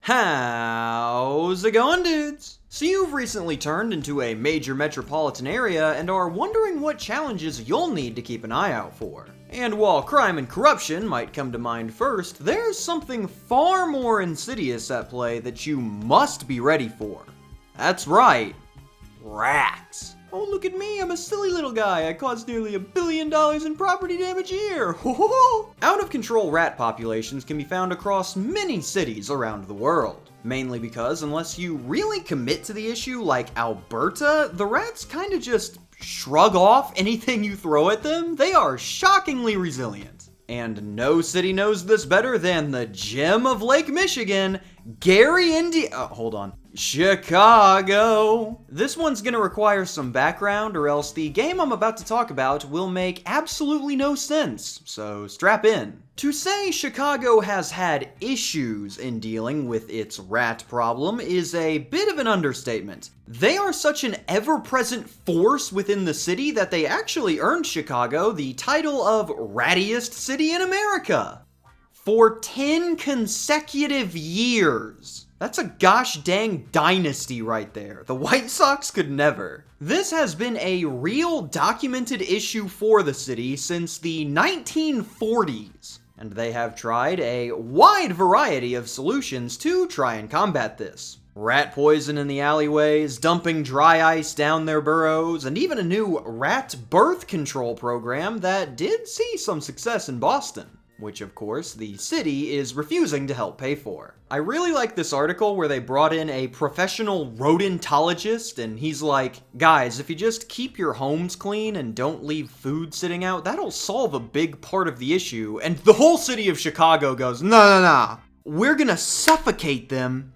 How's it going, dudes? So you've recently turned into a major metropolitan area and are wondering what challenges you'll need to keep an eye out for. And while crime and corruption might come to mind first, there's something far more insidious at play that you must be ready for. That's right, rats. Oh, look at me, I'm a silly little guy. I caused nearly $1 billion in property damage a year. Out of control rat populations can be found across many cities around the world. Mainly because unless you really commit to the issue like Alberta, the rats kinda just shrug off anything you throw at them. They are shockingly resilient. And no city knows this better than the gem of Lake Michigan, Chicago. This one's gonna require some background or else the game I'm about to talk about will make absolutely no sense, so strap in. To say Chicago has had issues in dealing with its rat problem is a bit of an understatement. They are such an ever-present force within the city that they actually earned Chicago the title of rattiest city in America. For 10 consecutive years. That's a gosh dang dynasty right there. The White Sox could never. This has been a real documented issue for the city since the 1940s, and they have tried a wide variety of solutions to try and combat this. Rat poison in the alleyways, dumping dry ice down their burrows, and even a new rat birth control program that did see some success in Boston, which of course the city is refusing to help pay for. I really like this article where they brought in a professional rodentologist and he's like, guys, if you just keep your homes clean and don't leave food sitting out, that'll solve a big part of the issue. And the whole city of Chicago goes, no. We're gonna suffocate them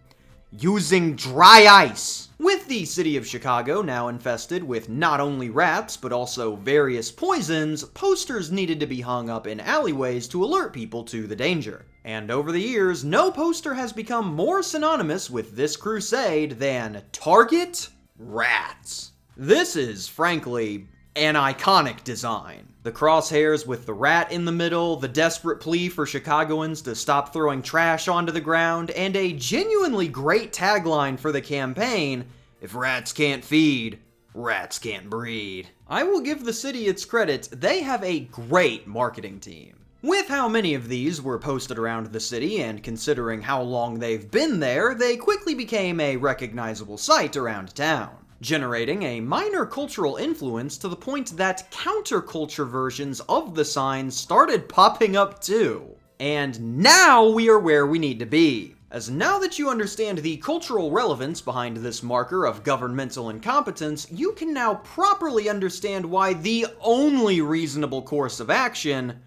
using dry ice. With the city of Chicago now infested with not only rats, but also various poisons, posters needed to be hung up in alleyways to alert people to the danger. And over the years, no poster has become more synonymous with this crusade than Target Rats. This is, frankly, an iconic design. The crosshairs with the rat in the middle, the desperate plea for Chicagoans to stop throwing trash onto the ground, and a genuinely great tagline for the campaign, if rats can't feed, rats can't breed. I will give the city its credit, they have a great marketing team. With how many of these were posted around the city, and considering how long they've been there, they quickly became a recognizable sight around town, generating a minor cultural influence to the point that counterculture versions of the signs started popping up too. And now we are where we need to be. As now that you understand the cultural relevance behind this marker of governmental incompetence, you can now properly understand why the only reasonable course of action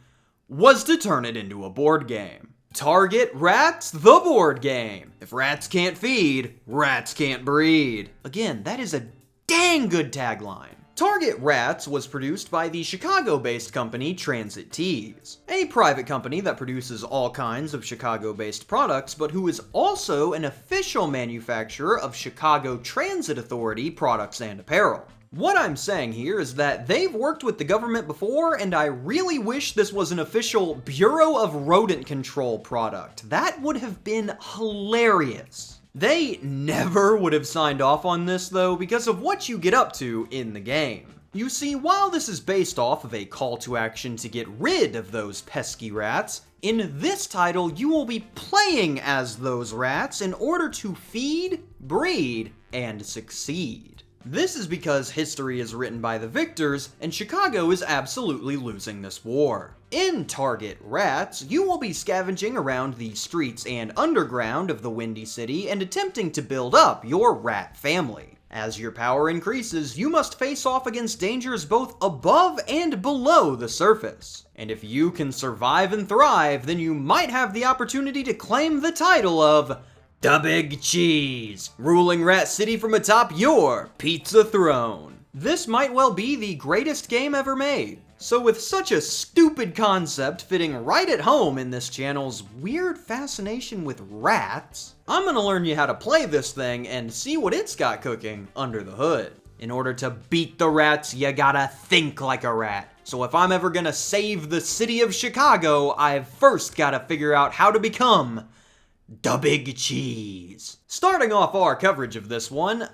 was to turn it into a board game. Target Rats, the board game. If rats can't feed, rats can't breed. Again, that is a dang good tagline. Target Rats was produced by the Chicago-based company Transit Tees, a private company that produces all kinds of Chicago-based products, but who is also an official manufacturer of Chicago Transit Authority products and apparel. What I'm saying here is that they've worked with the government before, and I really wish this was an official Bureau of Rodent Control product. That would have been hilarious. They never would have signed off on this though because of what you get up to in the game. You see, while this is based off of a call to action to get rid of those pesky rats, in this title you will be playing as those rats in order to feed, breed, and succeed. This is because history is written by the victors, and Chicago is absolutely losing this war. In Target Rats, you will be scavenging around the streets and underground of the Windy City and attempting to build up your rat family. As your power increases, you must face off against dangers both above and below the surface. And if you can survive and thrive, then you might have the opportunity to claim the title of the Big Cheese, ruling Rat City from atop your pizza throne. This might well be the greatest game ever made. So with such a stupid concept fitting right at home in this channel's weird fascination with rats, I'm gonna learn you how to play this thing and see what it's got cooking under the hood. In order to beat the rats, you gotta think like a rat. So if I'm ever gonna save the city of Chicago, I've first gotta figure out how to become the big cheese. Starting off our coverage of this one,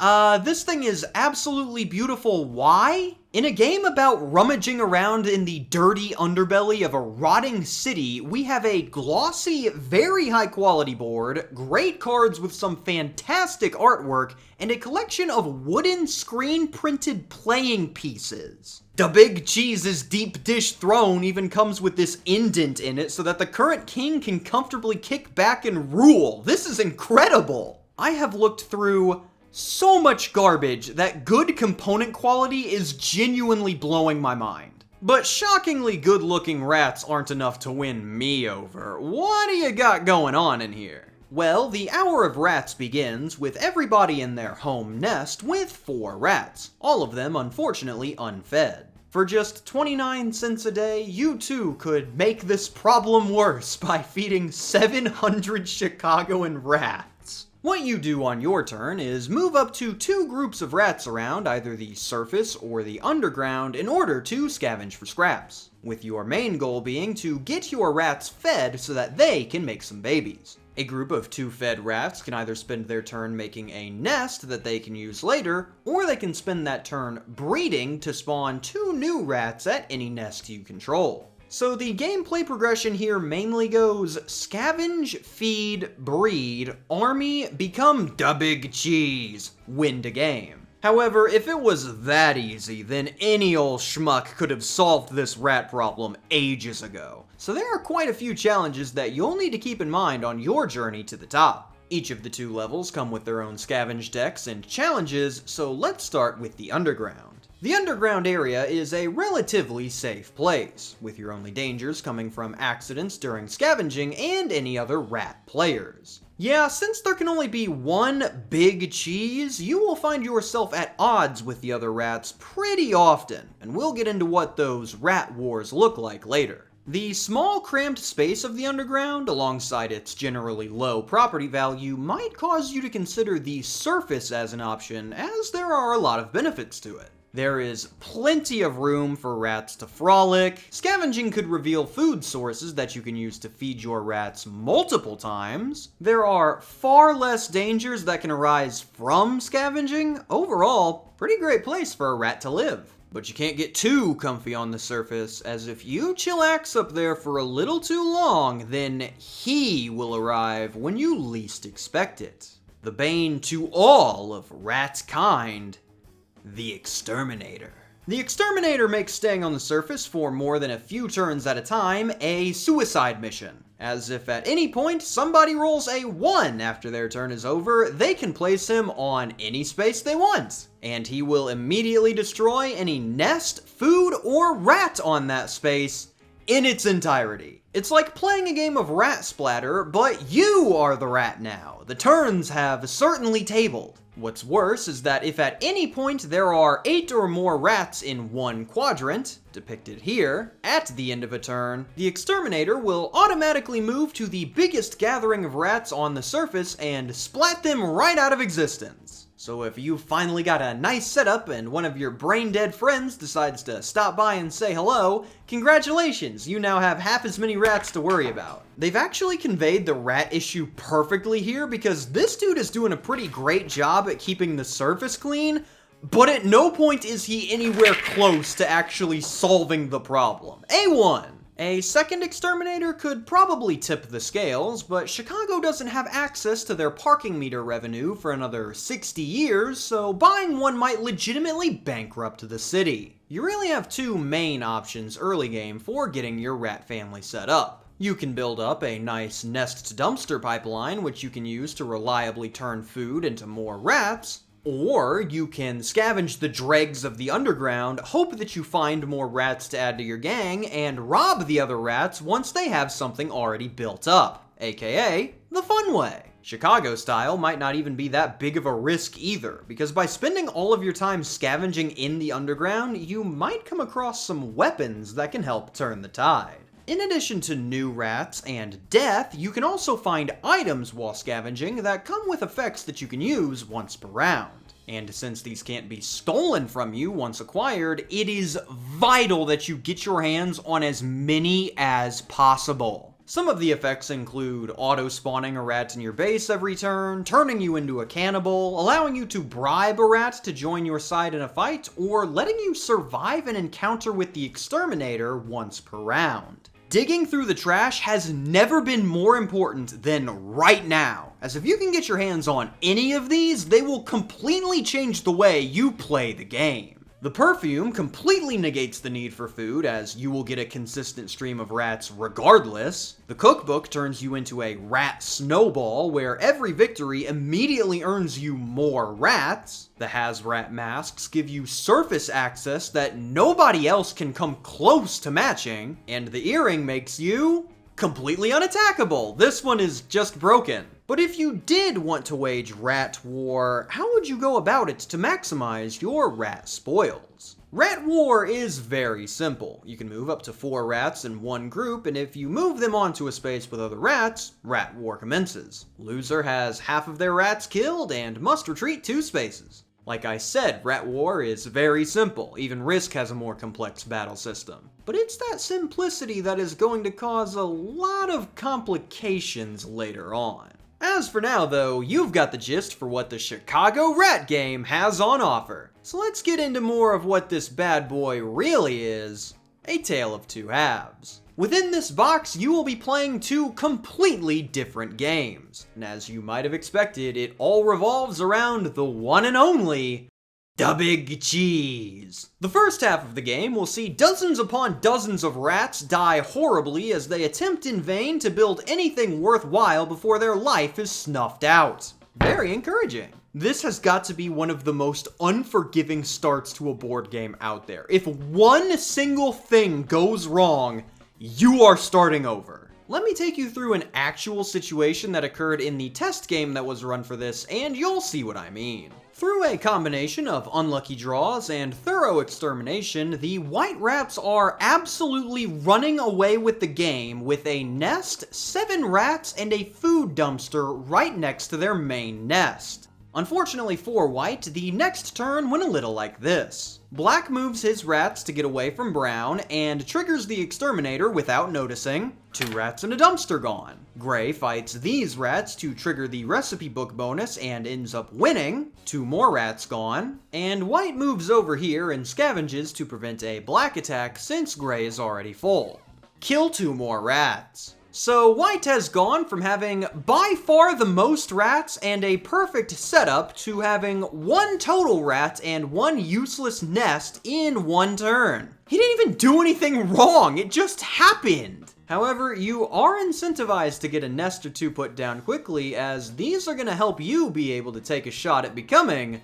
this thing is absolutely beautiful. Why? In a game about rummaging around in the dirty underbelly of a rotting city, we have a glossy, very high quality board, great cards with some fantastic artwork, and a collection of wooden screen printed playing pieces. The Big Cheese's deep dish throne even comes with this indent in it so that the current king can comfortably kick back and rule. This is incredible! I have looked through so much garbage that good component quality is genuinely blowing my mind. But shockingly good-looking rats aren't enough to win me over. What do you got going on in here? Well, the Hour of Rats begins with everybody in their home nest with 4 rats, all of them unfortunately unfed. For just 29 cents a day, you too could make this problem worse by feeding 700 Chicagoan rats. What you do on your turn is move up to 2 groups of rats around either the surface or the underground in order to scavenge for scraps, with your main goal being to get your rats fed so that they can make some babies. A group of 2 fed rats can either spend their turn making a nest that they can use later, or they can spend that turn breeding to spawn 2 new rats at any nest you control. So the gameplay progression here mainly goes scavenge, feed, breed, army, become the big cheese, win the game. However, if it was that easy, then any ol' schmuck could have solved this rat problem ages ago. So there are quite a few challenges that you'll need to keep in mind on your journey to the top. Each of the 2 levels come with their own scavenge decks and challenges, so let's start with the underground. The underground area is a relatively safe place, with your only dangers coming from accidents during scavenging and any other rat players. Yeah, since there can only be 1 big cheese, you will find yourself at odds with the other rats pretty often, and we'll get into what those rat wars look like later. The small cramped space of the underground, alongside its generally low property value, might cause you to consider the surface as an option, as there are a lot of benefits to it. There is plenty of room for rats to frolic. Scavenging could reveal food sources that you can use to feed your rats multiple times. There are far less dangers that can arise from scavenging. Overall, pretty great place for a rat to live. But you can't get too comfy on the surface, as if you chillax up there for a little too long, then he will arrive when you least expect it. The bane to all of rat kind. The Exterminator. The Exterminator makes staying on the surface for more than a few turns at a time a suicide mission. As if at any point somebody rolls a 1 after their turn is over, they can place him on any space they want. And he will immediately destroy any nest, food, or rat on that space in its entirety. It's like playing a game of rat splatter, but you are the rat now. The turns have certainly tabled. What's worse is that if at any point there are 8 or more rats in one quadrant, depicted here, at the end of a turn, the Exterminator will automatically move to the biggest gathering of rats on the surface and splat them right out of existence. So if you finally got a nice setup and one of your brain-dead friends decides to stop by and say hello, congratulations, you now have half as many rats to worry about. They've actually conveyed the rat issue perfectly here because this dude is doing a pretty great job at keeping the surface clean, but at no point is he anywhere close to actually solving the problem. A1! A second Exterminator could probably tip the scales, but Chicago doesn't have access to their parking meter revenue for another 60 years, so buying one might legitimately bankrupt the city. You really have 2 main options early game for getting your rat family set up. You can build up a nice nest-to-dumpster pipeline, which you can use to reliably turn food into more rats, or you can scavenge the dregs of the underground, hope that you find more rats to add to your gang, and rob the other rats once they have something already built up, aka the fun way. Chicago style might not even be that big of a risk either, because by spending all of your time scavenging in the underground, you might come across some weapons that can help turn the tide. In addition to new rats and death, you can also find items while scavenging that come with effects that you can use once per round. And since these can't be stolen from you once acquired, it is vital that you get your hands on as many as possible. Some of the effects include auto-spawning a rat in your base every turn, turning you into a cannibal, allowing you to bribe a rat to join your side in a fight, or letting you survive an encounter with the exterminator once per round. Digging through the trash has never been more important than right now, as if you can get your hands on any of these, they will completely change the way you play the game. The perfume completely negates the need for food, as you will get a consistent stream of rats regardless. The cookbook turns you into a rat snowball, where every victory immediately earns you more rats. The Hazrat masks give you surface access that nobody else can come close to matching, and the earring makes you completely unattackable. This one is just broken. But if you did want to wage rat war, how would you go about it to maximize your rat spoils? Rat war is very simple. You can move up to 4 rats in one group, and if you move them onto a space with other rats, rat war commences. Loser has half of their rats killed and must retreat 2 spaces. Like I said, rat war is very simple. Even Risk has a more complex battle system. But it's that simplicity that is going to cause a lot of complications later on. As for now though, you've got the gist for what the Chicago Rat game has on offer. So let's get into more of what this bad boy really is, a tale of 2 halves. Within this box, you will be playing 2 completely different games. And as you might have expected, it all revolves around the one and only Da Big Cheese. The first half of the game will see dozens upon dozens of rats die horribly as they attempt in vain to build anything worthwhile before their life is snuffed out. Very encouraging. This has got to be one of the most unforgiving starts to a board game out there. If one single thing goes wrong, you are starting over. Let me take you through an actual situation that occurred in the test game that was run for this, and you'll see what I mean. Through a combination of unlucky draws and thorough extermination, the white rats are absolutely running away with the game with a nest, 7 rats, and a food dumpster right next to their main nest. Unfortunately for white, the next turn went a little like this. Black moves his rats to get away from brown and triggers the exterminator without noticing. 2 rats and a dumpster gone. Gray fights these rats to trigger the recipe book bonus and ends up winning. 2 more rats gone. And white moves over here and scavenges to prevent a black attack since gray is already full. Kill 2 more rats. So white has gone from having by far the most rats and a perfect setup to having 1 total rat and 1 useless nest in 1 turn. He didn't even do anything wrong, it just happened. However, you are incentivized to get a nest or 2 put down quickly, as these are going to help you be able to take a shot at becoming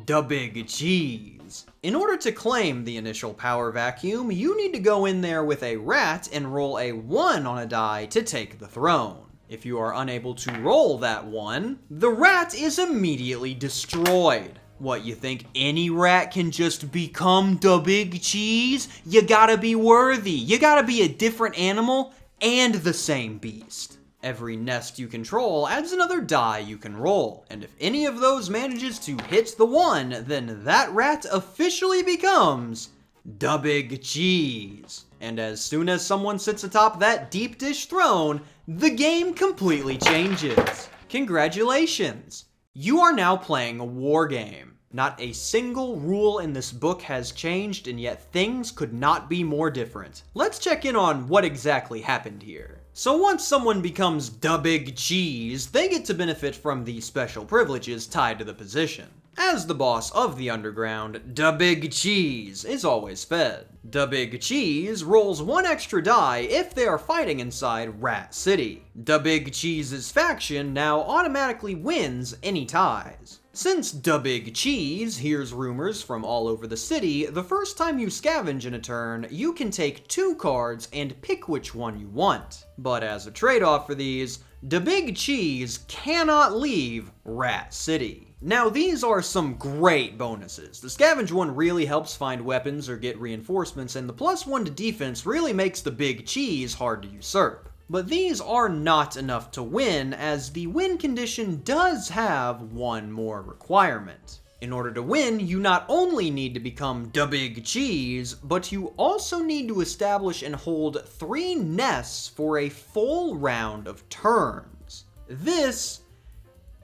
Da Big Cheese. In order to claim the initial power vacuum, you need to go in there with a rat and roll a 1 on a die to take the throne. If you are unable to roll that 1, the rat is immediately destroyed. What, you think any rat can just become Da Big Cheese? You gotta be worthy. You gotta be a different animal and the same beast. Every nest you control adds another die you can roll, and if any of those manages to hit the 1, then that rat officially becomes Da Big Cheese. And as soon as someone sits atop that deep dish throne, the game completely changes. Congratulations! You are now playing a war game. Not a single rule in this book has changed, and yet things could not be more different. Let's check in on what exactly happened here. So once someone becomes Da Big Cheese, they get to benefit from the special privileges tied to the position. As the boss of the underground, Da Big Cheese is always fed. Da Big Cheese rolls 1 extra die if they are fighting inside Rat City. Da Big Cheese's faction now automatically wins any ties. Since Da Big Cheese hears rumors from all over the city, the first time you scavenge in a turn, you can take 2 cards and pick which one you want. But as a trade-off for these, Da Big Cheese cannot leave Rat City. Now these are some great bonuses. The scavenge one really helps find weapons or get reinforcements, and the +1 to defense really makes the Big Cheese hard to usurp. But these are not enough to win, as the win condition does have one more requirement. In order to win, you not only need to become da big cheese, but you also need to establish and hold 3 nests for a full round of turns. This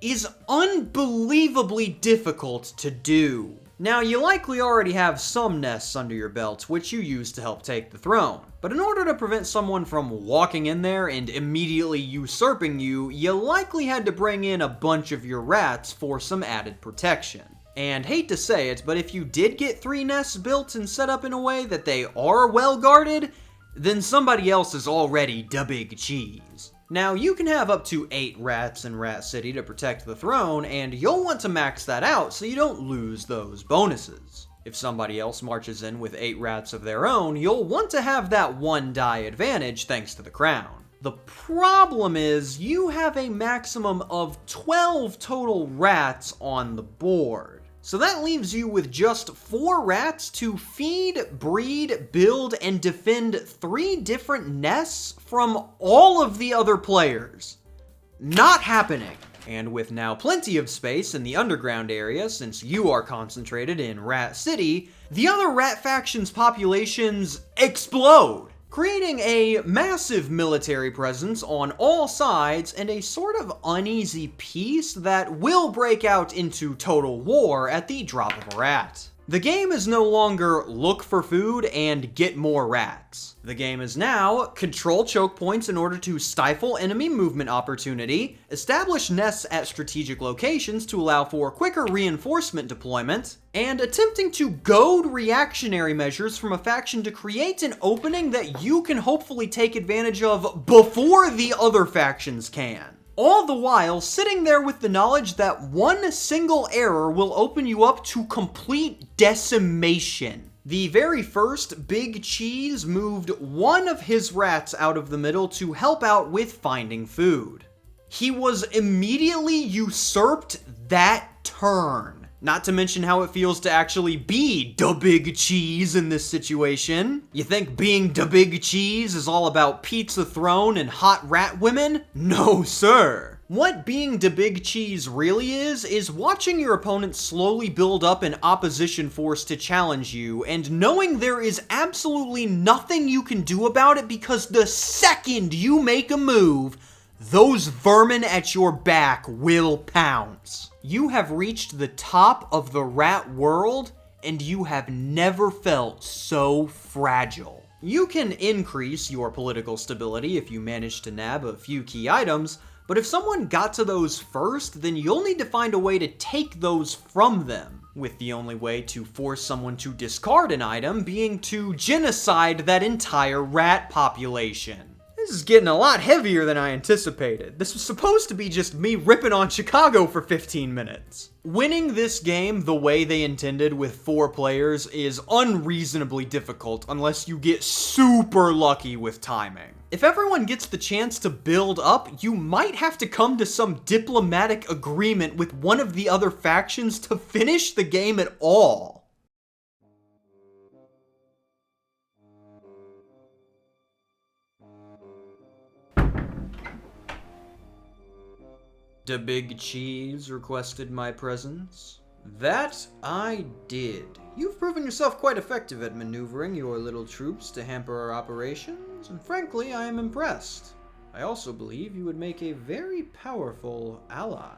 is unbelievably difficult to do. Now, you likely already have some nests under your belt, which you use to help take the throne. But in order to prevent someone from walking in there and immediately usurping you, you likely had to bring in a bunch of your rats for some added protection. And hate to say it, but if you did get 3 nests built and set up in a way that they are well guarded, then somebody else is already da big cheese. Now, you can have up to 8 rats in Rat City to protect the throne, and you'll want to max that out so you don't lose those bonuses. If somebody else marches in with 8 rats of their own, you'll want to have that 1 die advantage thanks to the crown. The problem is, you have a maximum of 12 total rats on the board. So that leaves you with just 4 rats to feed, breed, build, and defend 3 different nests from all of the other players. Not happening. And with now plenty of space in the underground area, since you are concentrated in Rat City, the other rat factions' populations explode, creating a massive military presence on all sides and a sort of uneasy peace that will break out into total war at the drop of a rat. The game is no longer look for food and get more rats. The game is now control choke points in order to stifle enemy movement opportunity, establish nests at strategic locations to allow for quicker reinforcement deployment, and attempting to goad reactionary measures from a faction to create an opening that you can hopefully take advantage of before the other factions can. All the while sitting there with the knowledge that one single error will open you up to complete decimation. The very first Big Cheese moved one of his rats out of the middle to help out with finding food. He was immediately usurped that turn. Not to mention how it feels to actually be da big cheese in this situation. You think being da big cheese is all about pizza throne and hot rat women? No, sir. What being da big cheese really is watching your opponent slowly build up an opposition force to challenge you, and knowing there is absolutely nothing you can do about it because the second you make a move, those vermin at your back will pounce. You have reached the top of the rat world, and you have never felt so fragile. You can increase your political stability if you manage to nab a few key items, but if someone got to those first, then you'll need to find a way to take those from them, with the only way to force someone to discard an item being to genocide that entire rat population. This is getting a lot heavier than I anticipated. This was supposed to be just me ripping on Chicago for 15 minutes. Winning this game the way they intended with 4 players is unreasonably difficult unless you get super lucky with timing. If everyone gets the chance to build up, you might have to come to some diplomatic agreement with one of the other factions to finish the game at all. Da Big Cheese requested my presence. That I did. You've proven yourself quite effective at maneuvering your little troops to hamper our operations, and frankly, I am impressed. I also believe you would make a very powerful ally.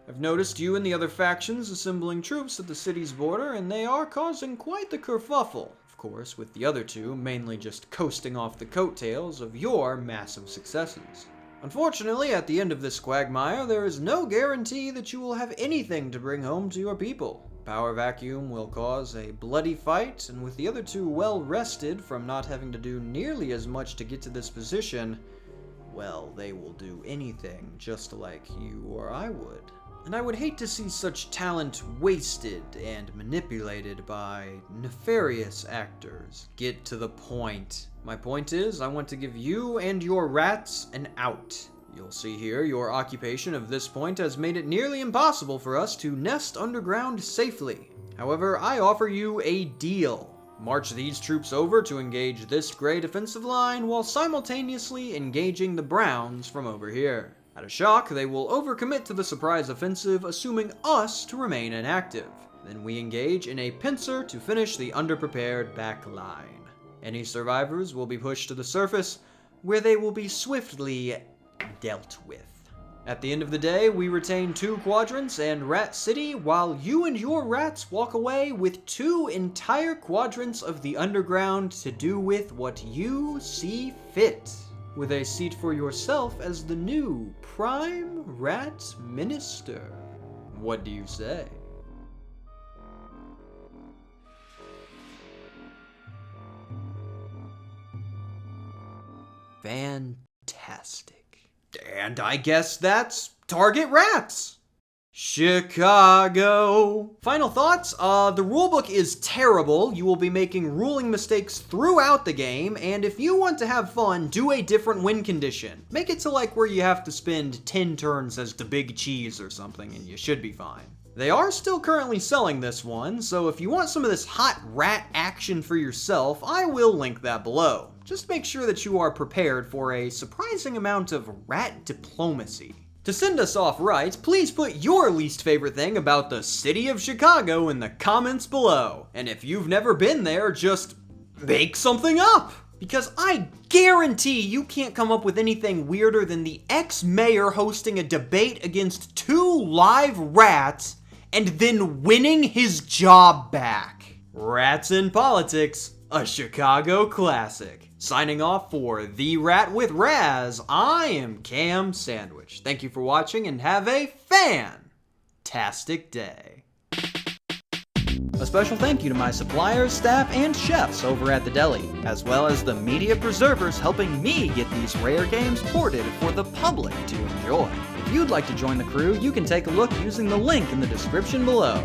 I've noticed you and the other factions assembling troops at the city's border, and they are causing quite the kerfuffle. Of course, with the other 2 mainly just coasting off the coattails of your massive successes. Unfortunately, at the end of this quagmire, there is no guarantee that you will have anything to bring home to your people. Power vacuum will cause a bloody fight, and with the other 2 well rested from not having to do nearly as much to get to this position, well, they will do anything just like you or I would. And I would hate to see such talent wasted and manipulated by nefarious actors. Get to the point. My point is, I want to give you and your rats an out. You'll see here, your occupation of this point has made it nearly impossible for us to nest underground safely. However, I offer you a deal. March these troops over to engage this gray defensive line while simultaneously engaging the browns from over here. At a shock, they will overcommit to the surprise offensive, assuming us to remain inactive. Then we engage in a pincer to finish the underprepared back line. Any survivors will be pushed to the surface, where they will be swiftly dealt with. At the end of the day, we retain 2 quadrants and Rat City, while you and your rats walk away with 2 entire quadrants of the underground to do with what you see fit, with a seat for yourself as the new Prime Rat Minister. What do you say? Fantastic. And I guess that's Target Rats! Chicago! Final thoughts? The rulebook is terrible. You will be making ruling mistakes throughout the game, and if you want to have fun, do a different win condition. Make it to like where you have to spend 10 turns as the big cheese or something, and you should be fine. They are still currently selling this one, so if you want some of this hot rat action for yourself, I will link that below. Just make sure that you are prepared for a surprising amount of rat diplomacy. To send us off right, please put your least favorite thing about the city of Chicago in the comments below. And if you've never been there, just make something up! Because I guarantee you can't come up with anything weirder than the ex-mayor hosting a debate against 2 live rats and then winning his job back. Rats in Politics, a Chicago classic. Signing off for The Rat with Raz, I am KamSandwich. Thank you for watching and have a fan-tastic day. A special thank you to my suppliers, staff, and chefs over at the deli, as well as the media preservers helping me get these rare games ported for the public to enjoy. If you'd like to join the crew, you can take a look using the link in the description below.